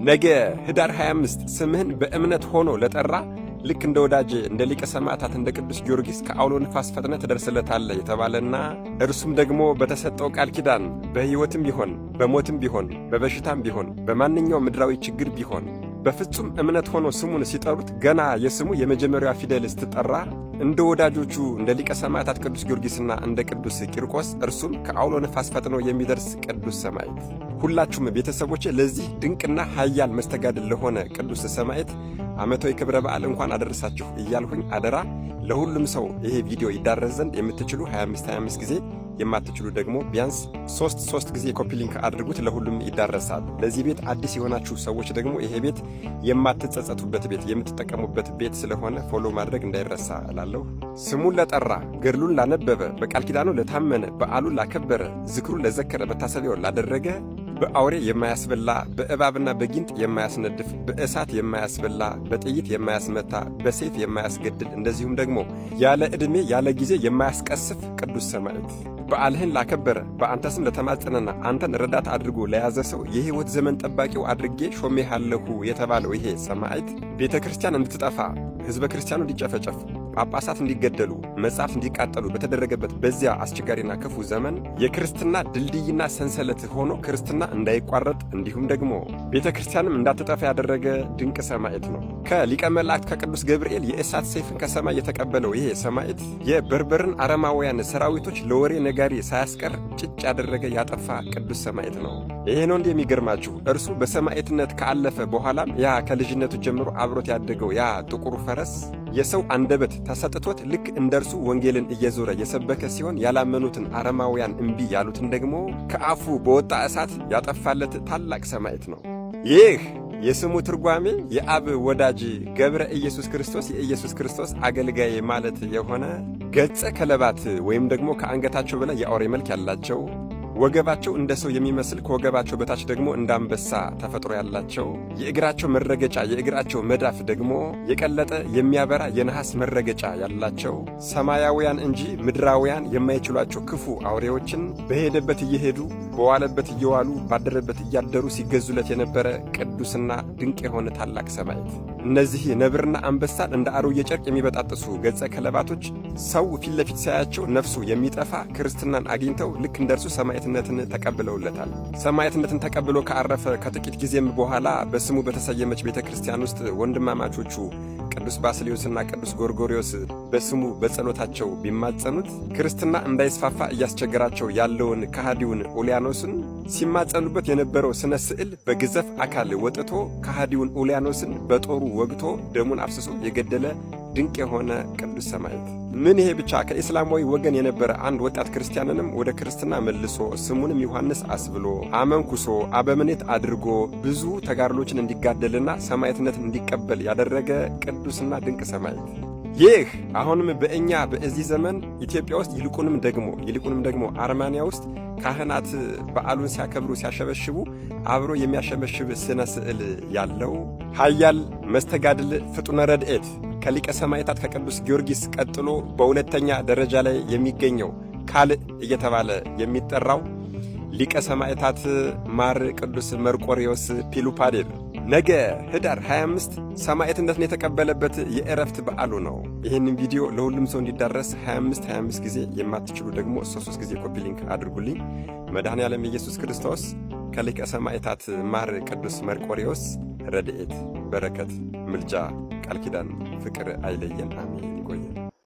ነገ ህዳር 25 ስምህን በእምነት ሆኖ ለጠራ ልክ እንደ ወዳጅ እንደ ሊቀ ሰማዕታት እንደ ቅዱስ ጊዮርጊስ ከአውሎ ንፋስ ፈጥነህ ትደርስለታለህ የተባለና እርሱም ደግሞ በተሰጠው ቃል ኪዳን በሕይወትም ቢሆን በሞትም ቢሆን በበሽታም ቢሆን በማንኛውም ምድራዊ ችግር ቢሆን በፍጹም እምነት ሆኖ ስሙን ሲጠሩት ገና የስሙ የመጀመሪያዋ ፊደል ስትጠራ እንደ ወዳጆቹ እንደ ሊቀ ሰማዕታት ቅዱስ ጊዮርጊስና እንደ ቅዱስ ቂርቆስ እርሱም ከአውሎ ነፋስ ፈጥኖ የሚደርስ ቅዱስ ሰማዕት። ሁላችሁም ቤተሰቦቼ ለዚህ ድንቅና ኃያል መስተጋድል ለሆነ ቅዱስ ሰማዕት ዓመታዊ ክብረ በዓል እንኳን አደረሳችሁ እያልሁኝ አደራ ለሁሉም ሰው ይሄ ቪዲዮ ይዳረስ ዘንድ የምትችሉ 25 ጊዜ የማትችሉ ደግሞ ቢያንስ 3 ጊዜ ኮፒ ሊንክ አድርጉት፣ ለሁሉም ይዳረሳል። ለዚህ ቤት አዲስ የሆናችሁ ሰዎች ደግሞ ይሄ ቤት የማትጸጸቱበት ቤት የምትጠቀሙበት ቤት ስለሆነ ፎሎ ማድረግ እንዳይረሳ እላለሁ። ስሙን ለጠራ ገድሉን ላነበበ በቃል ኪዳኑ ለታመነ በዓሉን ላከበረ ዝክሩን ለዘከረ መታሰቢያው ላደረገ በአውሬ የማያስበላ በእባብና በጊንጥ የማያስነድፍ በእሳት የማያስበላ በጥይት የማያስመታ በሰይፍ የማያስገድል እንደዚሁም ደግሞ ያለ ዕድሜ ያለ ጊዜ የማያስቀስፍ ቅዱስ ሰማዕት በዓልህን ላከበረ በአንተ ስም ለተማጸነና አንተን ረዳት አድርጎ ለያዘ ሰው የሕይወት ዘመን ጠባቂው አድርጌ ሾሜሃለሁ የተባለው ይሄ ሰማዕት ቤተ ክርስቲያን እንድትጠፋ ሕዝበ ክርስቲያኑ እንዲጨፈጨፍ ጳጳሳት እንዲገደሉ መጻሕፍት እንዲቃጠሉ በተደረገበት በዚያ አስቸጋሪና ክፉ ዘመን የክርስትና ድልድይና ሰንሰለት ሆኖ ክርስትና እንዳይቋረጥ እንዲሁም ደግሞ ቤተ ክርስቲያንም እንዳትጠፋ ያደረገ ድንቅ ሰማዕት ነው። ከሊቀ መላእክት ከቅዱስ ገብርኤል የእሳት ሰይፍን ከሰማይ የተቀበለው ይሄ ሰማዕት የበርበርን አረማውያን ሰራዊቶች ለወሬ ነጋሪ ሳያስቀር ጭጭ ያደረገ ያጠፋ ቅዱስ ሰማዕት ነው። ይሄ ነው እንዲህ የሚገርማችሁ። እርሱ በሰማዕትነት ካለፈ በኋላም ያ ከልጅነቱ ጀምሮ አብሮት ያደገው ያ ጥቁሩ ፈረስ የሰው አንደበት ተሰጥቶት ልክ እንደርሱ ወንጌልን እየዞረ የሰበከ ሲሆን ያላመኑትን አረማውያን እምቢ ያሉትን ደግሞ ከአፉ በወጣ እሳት ያጠፋለት ታላቅ ሰማዕት ነው። ይህ የስሙ ትርጓሜ የአብ ወዳጅ ገብረ ኢየሱስ ክርስቶስ የኢየሱስ ክርስቶስ አገልጋይ ማለት የሆነ ገጸ ከለባት ወይም ደግሞ ከአንገታቸው በላይ የአውሬ መልክ ያላቸው ወገባቸው እንደ ሰው የሚመስል ከወገባቸው በታች ደግሞ እንደ አንበሳ ተፈጥሮ ያላቸው የእግራቸው መረገጫ የእግራቸው መዳፍ ደግሞ የቀለጠ የሚያበራ የነሐስ መረገጫ ያላቸው ሰማያውያን እንጂ ምድራውያን የማይችሏቸው ክፉ አውሬዎችን በሄደበት እየሄዱ በዋለበት እየዋሉ ባደረበት እያደሩ ሲገዙለት የነበረ ቅዱስና ድንቅ የሆነ ታላቅ ሰማዕት። እነዚህ ነብርና አንበሳን እንደ አሮጌ ጨርቅ የሚበጣጥሱ ገጸ ከለባቶች ሰው ፊት ለፊት ሳያቸው ነፍሱ የሚጠፋ ክርስትናን አግኝተው ልክ እንደርሱ ሰማዕትነትን ተቀብለውለታል። ሰማዕትነትን ተቀብሎ ካረፈ ከጥቂት ጊዜም በኋላ በስሙ በተሰየመች ቤተ ክርስቲያን ውስጥ ወንድማማቾቹ ቅዱስ ባስልዮስና ቅዱስ ጎርጎርዮስ በስሙ በጸሎታቸው ቢማጸኑት ክርስትና እንዳይስፋፋ እያስቸገራቸው ያለውን ከሃዲውን ኡልያኖስን ሲማጸኑበት የነበረው ስነ ስዕል በግዘፍ አካል ወጥቶ ከሃዲውን ኡልያኖስን በጦሩ ወግቶ ደሙን አፍስሶ የገደለ ድንቅ የሆነ ቅዱስ ሰማዕት። ምን ይሄ ብቻ ከእስላማዊ ወገን የነበረ አንድ ወጣት ክርስቲያንንም ወደ ክርስትና መልሶ ስሙንም ዮሐንስ አስብሎ አመንኩሶ አበምኔት አድርጎ ብዙ ተጋድሎችን እንዲጋደልና ሰማዕትነትን እንዲቀበል ያደረገ ቅዱስና ድንቅ ሰማዕት። ይህ አሁንም በእኛ በዚህ ዘመን ኢትዮጵያ ውስጥ ይልቁንም ደግሞ አርማንያ ውስጥ ካህናት በዓሉን ሲያከብሩ ሲያሸበሽቡ አብሮ የሚያሸበሽብ ስነ ስዕል ያለው ኃያል መስተጋድል ፍጡነ ረድኤት ከሊቀ ሰማዕታት ከቅዱስ ጊዮርጊስ ቀጥሎ በሁለተኛ ደረጃ ላይ የሚገኘው ካልዕ እየተባለ የሚጠራው ሊቀ ሰማዕታት ማር ቅዱስ መርቆሬዎስ ፒሉፓዴር ነገ ህዳር 25 ሰማዕትነትን የተቀበለበት የዕረፍት በዓሉ ነው። ይህንን ቪዲዮ ለሁሉም ሰው እንዲዳረስ 25 ጊዜ የማትችሉ ደግሞ 3 ጊዜ ኮፒ ሊንክ አድርጉልኝ። መድኃኔ ዓለም ኢየሱስ ክርስቶስ ከሊቀ ሰማዕታት ማር ቅዱስ መርቆሬዎስ ረድኤት፣ በረከት፣ ምልጃ፣ ቃል ኪዳን፣ ፍቅር አይለየን። አሜን። ይቆየ